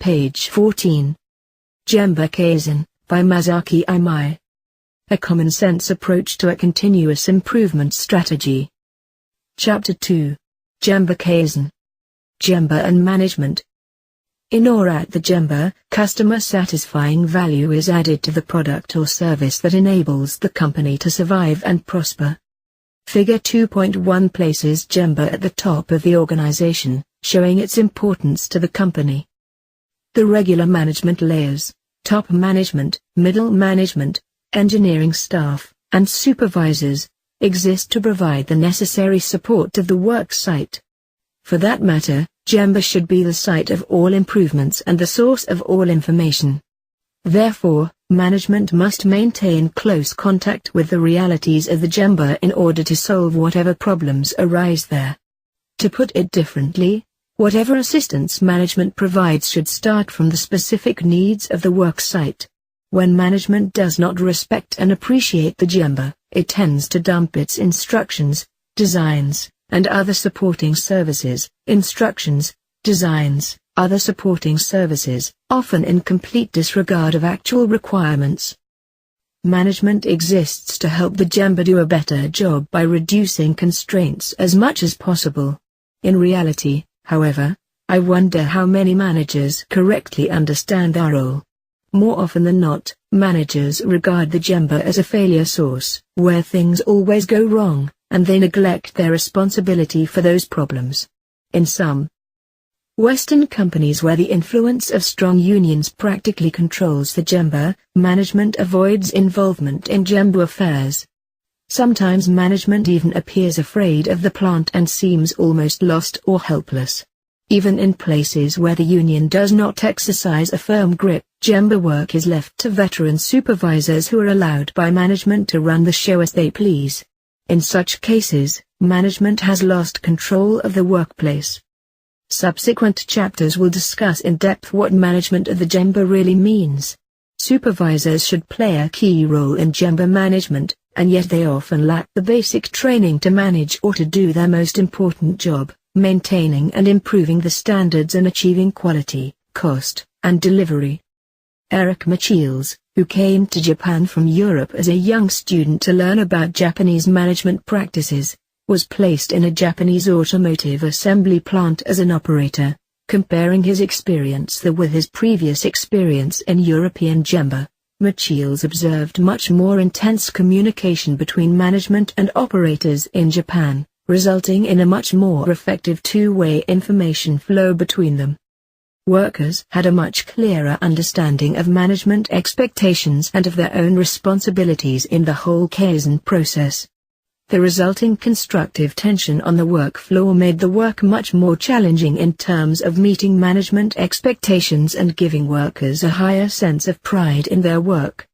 Page 14. Gemba Kaizen, by Masaaki Imai. A common-sense approach to a continuous improvement strategy. Chapter 2. Gemba Kaizen. Gemba and Management. In or at the Djemba, customer-satisfying value is added to the product or service that enables the company to survive and prosper. Figure 2.1 places Djemba at the top of the organization, showing its importance to the company. The regular management layers, top management, middle management, engineering staff, and supervisors, exist to provide the necessary support to the work site. For that matter, Djemba should be the site of all improvements and the source of all information. Therefore, management must maintain close contact with the realities of the Djemba in order to solve whatever problems arise there. To put it differently, whatever assistance management provides should start from the specific needs of the work site. When management does not respect and appreciate the Djemba, it tends to dump its instructions, designs, and other supporting services, often in complete disregard of actual requirements. Management exists to help the Djemba do a better job by reducing constraints as much as possible. In reality, however, I wonder how many managers correctly understand their role. More often than not, managers regard the Djemba as a failure source, where things always go wrong, and they neglect their responsibility for those problems. In some Western companies where the influence of strong unions practically controls the Djemba, management avoids involvement in Djemba affairs. Sometimes management even appears afraid of the plant and seems almost lost or helpless. Even in places where the union does not exercise a firm grip, Djemba work is left to veteran supervisors who are allowed by management to run the show as they please. In such cases, management has lost control of the workplace. Subsequent chapters will discuss in depth what management of the Djemba really means. Supervisors should play a key role in Djemba management, and yet they often lack the basic training to manage or to do their most important job, maintaining and improving the standards and achieving quality, cost, and delivery. Eric Michiels, who came to Japan from Europe as a young student to learn about Japanese management practices, was placed in a Japanese automotive assembly plant as an operator. Comparing his experience there with his previous experience in European Djemba, Michiels observed much more intense communication between management and operators in Japan, resulting in a much more effective two-way information flow between them. Workers had a much clearer understanding of management expectations and of their own responsibilities in the whole Kaizen process. The resulting constructive tension on the work floor made the work much more challenging in terms of meeting management expectations and giving workers a higher sense of pride in their work.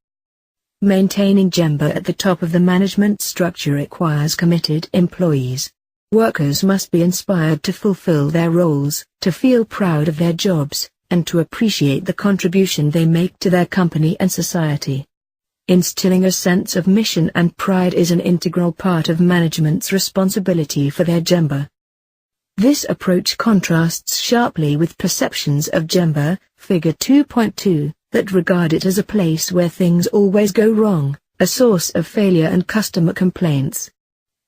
Maintaining Djemba at the top of the management structure requires committed employees. Workers must be inspired to fulfill their roles, to feel proud of their jobs, and to appreciate the contribution they make to their company and society. Instilling a sense of mission and pride is an integral part of management's responsibility for their Djemba. This approach contrasts sharply with perceptions of Djemba, figure 2.2, that regard it as a place where things always go wrong, a source of failure and customer complaints.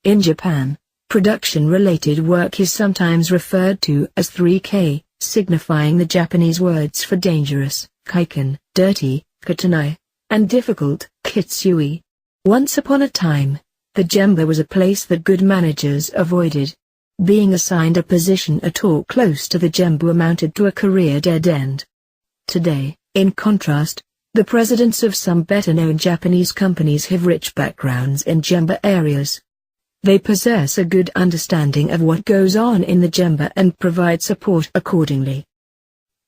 In Japan, production-related work is sometimes referred to as 3K, signifying the Japanese words for dangerous, kaiken, dirty, katanai, and difficult, kitsui. Once upon a time, the Djemba was a place that good managers avoided. Being assigned a position at all close to the Djemba amounted to a career dead end. Today, in contrast, the presidents of some better-known Japanese companies have rich backgrounds in Djemba areas. They possess a good understanding of what goes on in the Djemba and provide support accordingly.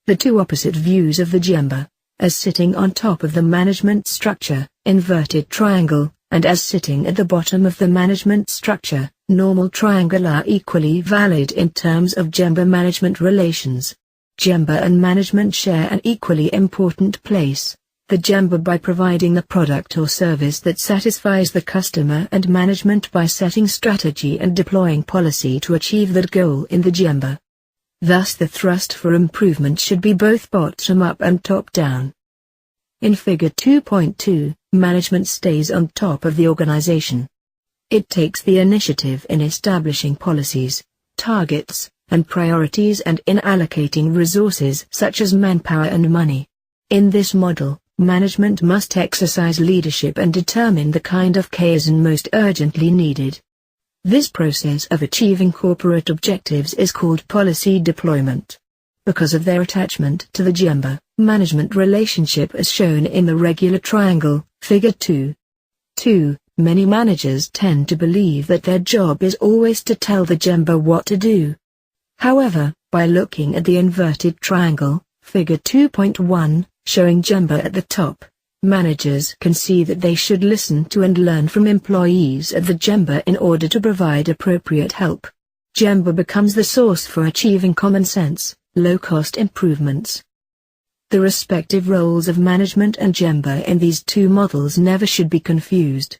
The two opposite views of the Djemba, as sitting on top of the management structure, inverted triangle, and as sitting at the bottom of the management structure, normal triangle, are equally valid in terms of Djemba management relations. Djemba and management share an equally important place. The Djemba by providing the product or service that satisfies the customer, and management by setting strategy and deploying policy to achieve that goal in the Djemba. Thus the thrust for improvement should be both bottom-up and top-down. In Figure 2.2, management stays on top of the organization. It takes the initiative in establishing policies, targets, and priorities and in allocating resources such as manpower and money. In this model, management must exercise leadership and determine the kind of Kaizen most urgently needed. This process of achieving corporate objectives is called policy deployment. Because of their attachment to the Djemba management relationship as shown in the regular triangle, Figure 2. Many managers tend to believe that their job is always to tell the Djemba what to do. However, by looking at the inverted triangle, Figure 2.1, showing Djemba at the top, managers can see that they should listen to and learn from employees at the Djemba in order to provide appropriate help. Djemba becomes the source for achieving common sense, low-cost improvements. The respective roles of management and Djemba in these two models never should be confused.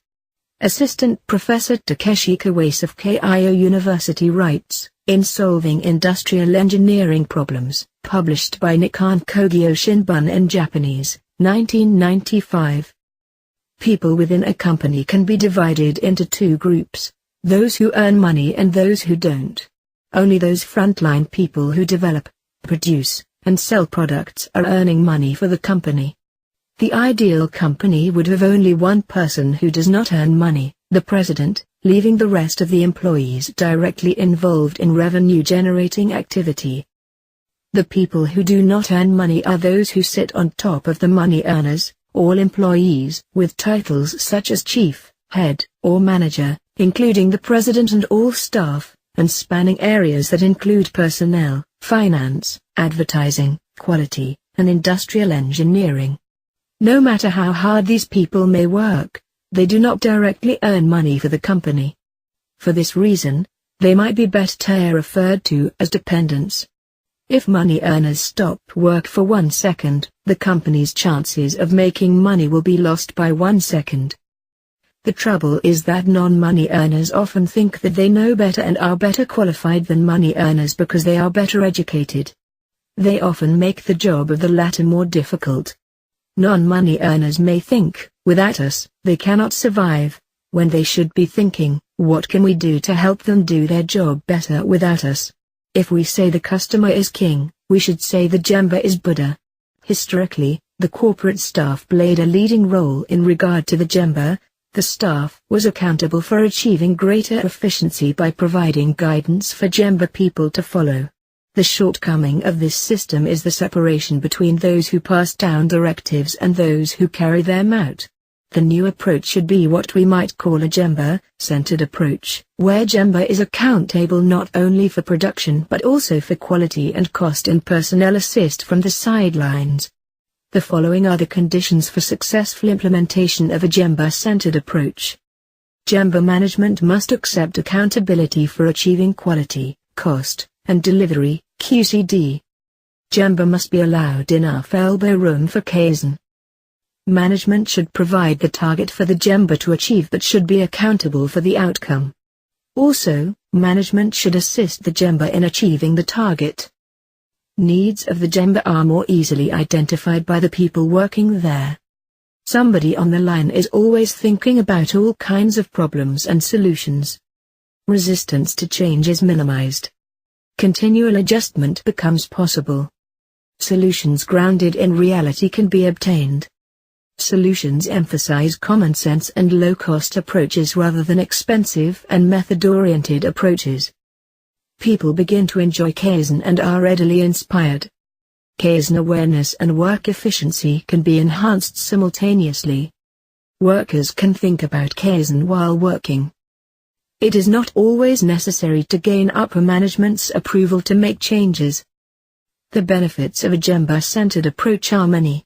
Assistant Professor Takeshi Kawase of Keio University writes, in Solving Industrial Engineering Problems, published by Nikkan Kogyo Shinbun in Japanese, 1995. People within a company can be divided into two groups, those who earn money and those who don't. Only those frontline people who develop, produce, and sell products are earning money for the company. The ideal company would have only one person who does not earn money, the president, leaving the rest of the employees directly involved in revenue-generating activity. The people who do not earn money are those who sit on top of the money earners, all employees with titles such as chief, head, or manager, including the president and all staff, and spanning areas that include personnel, finance, advertising, quality, and industrial engineering. No matter how hard these people may work, they do not directly earn money for the company. For this reason, they might be better referred to as dependents. If money earners stop work for 1 second, the company's chances of making money will be lost by 1 second. The trouble is that non-money earners often think that they know better and are better qualified than money earners because they are better educated. They often make the job of the latter more difficult. Non-money earners may think, without us, they cannot survive, when they should be thinking, what can we do to help them do their job better without us? If we say the customer is king, we should say the Djemba is Buddha. Historically, the corporate staff played a leading role in regard to the Djemba. The staff was accountable for achieving greater efficiency by providing guidance for Djemba people to follow. The shortcoming of this system is the separation between those who pass down directives and those who carry them out. The new approach should be what we might call a Djemba-centered approach, where Djemba is accountable not only for production but also for quality and cost and personnel assist from the sidelines. The following are the conditions for successful implementation of a Djemba-centered approach. Djemba management must accept accountability for achieving quality, cost, and delivery, QCD. Djemba must be allowed enough elbow room for Kaizen. Management should provide the target for the Djemba to achieve but should be accountable for the outcome. Also, management should assist the Djemba in achieving the target. Needs of the Djemba are more easily identified by the people working there. Somebody on the line is always thinking about all kinds of problems and solutions. Resistance to change is minimized. Continual adjustment becomes possible. Solutions grounded in reality can be obtained. Solutions emphasize common sense and low-cost approaches rather than expensive and method-oriented approaches. People begin to enjoy Kaizen and are readily inspired. Kaizen awareness and work efficiency can be enhanced simultaneously. Workers can think about Kaizen while working. It is not always necessary to gain upper management's approval to make changes. The benefits of a Djemba-centered approach are many.